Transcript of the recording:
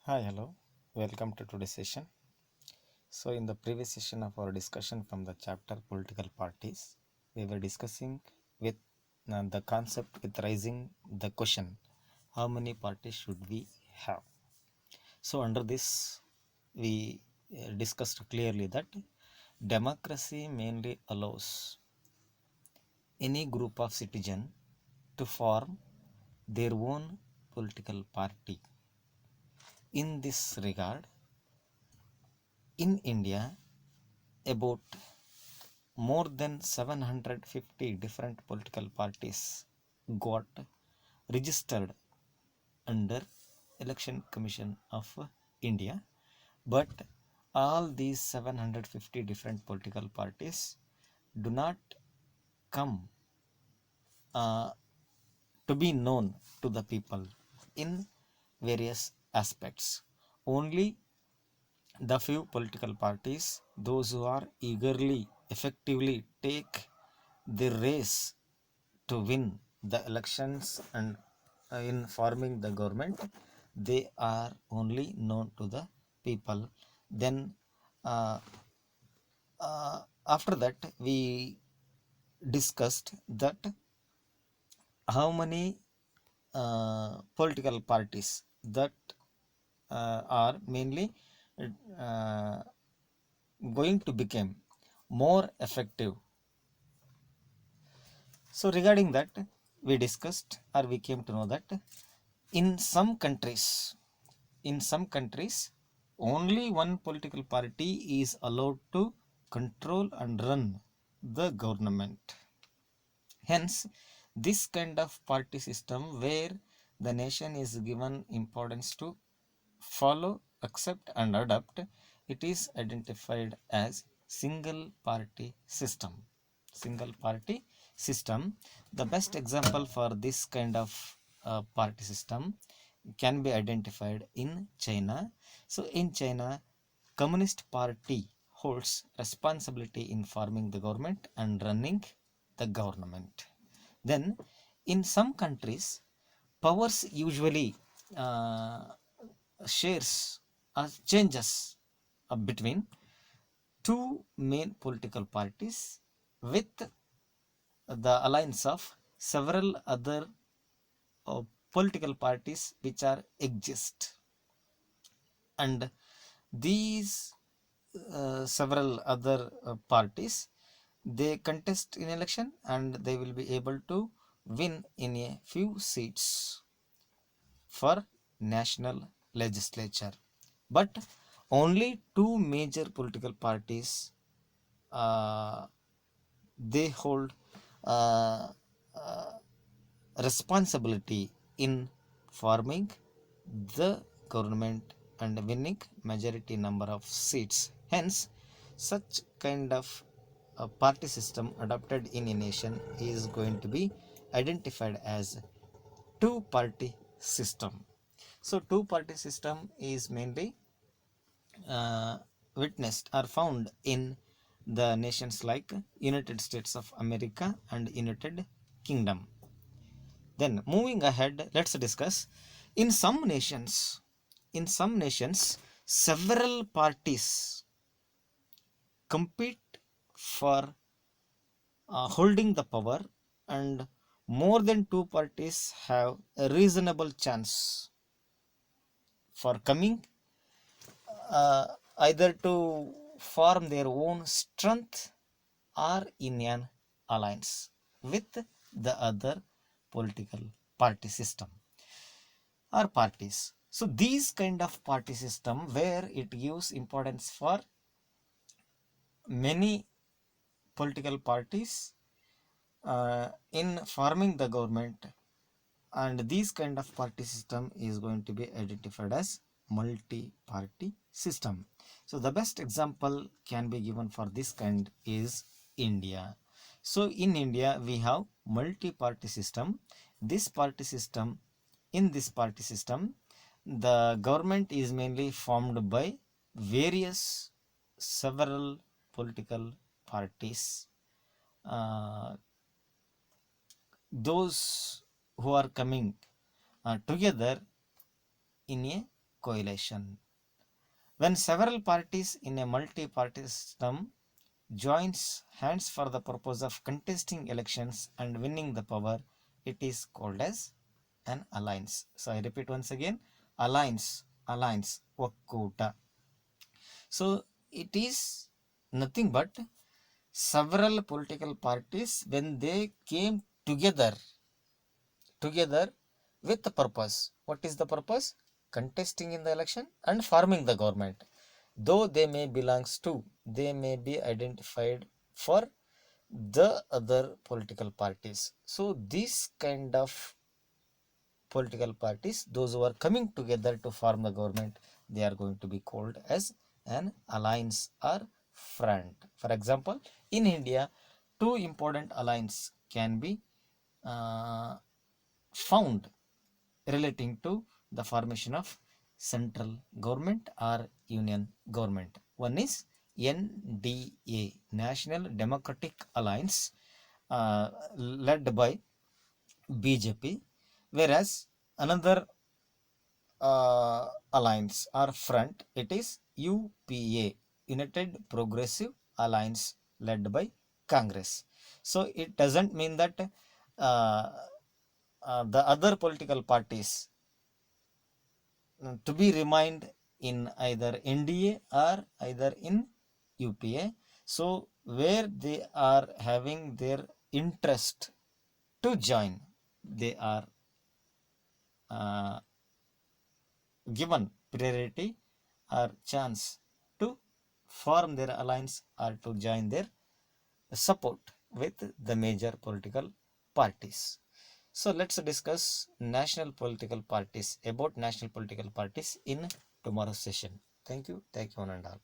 Hi, hello. Welcome to today's session. So, in the previous session of our discussion from the chapter Political Parties, we were discussing with the concept with raising the question, how many parties should we have? So, under this, we discussed clearly that democracy mainly allows any group of citizens to form their own political party. In this regard, in India, about more than 750 different political parties got registered under Election Commission of India, but all these 750 different political parties do not come uh, to be known to the people in various aspects. Only the few political parties, those who are eagerly effectively take the race to win the elections and in forming the government, they are only known to the people. Then uh, after that we discussed that how many political parties that are mainly uh, going to become more effective. So regarding that, we discussed or we came to know that in some countries, only one political party is allowed to control and run the government. Hence, this kind of party system where the nation is given importance to follow, accept, and adopt, it is identified as single party system. Single party system. The best example for this kind of party system can be identified in China. So, in China, Communist Party holds responsibility in forming the government and running the government. Then, in some countries, powers usually uh, shares or changes between two main political parties with the alliance of several other political parties which are exist, and these several other parties, they contest in election and they will be able to win in a few seats for national legislature. But only two major political parties, uh, they hold uh, uh, responsibility in forming the government and winning majority number of seats. Hence, such kind of party system adopted in a nation is going to be identified as two party system. So two party system is mainly uh, witnessed or found in the nations like United States of America and United Kingdom. Then moving ahead, let's discuss in some nations, several parties compete for holding the power, and more than two parties have a reasonable chance for coming uh, either to form their own strength or in an alliance with the other political party system or parties. So these kind of party system where it gives importance for many political parties in forming the government, and this kind of party system is going to be identified as multi-party system. So the best example can be given for this kind is India. So in India we have multi-party system. This party system, in this party system, the government is mainly formed by various several political parties, uh, those who are coming together in a coalition. When several parties in a multi-party system joins hands for the purpose of contesting elections and winning the power, it is called as an alliance. So I repeat once again, alliance, Vakkuta. So it is nothing but several political parties when they came together with the purpose. What is the purpose? Contesting in the election and forming the government. Though they may they may be identified for the other political parties. So this kind of political parties, those who are coming together to form the government, they are going to be called as an alliance or front. For example, in India, two important alliances can be uh, found relating to the formation of central government or union government. One is NDA, National Democratic Alliance, led by BJP, whereas another alliance or front, it is UPA, United Progressive Alliance, led by Congress. So it doesn't mean that uh, the other political parties to be remained in either NDA or either in UPA. So where they are having their interest to join, they are uh, given priority or chance to form their alliance or to join their support with the major political parties. So let's discuss national political parties, about national political parties in tomorrow's session. Thank you one and all.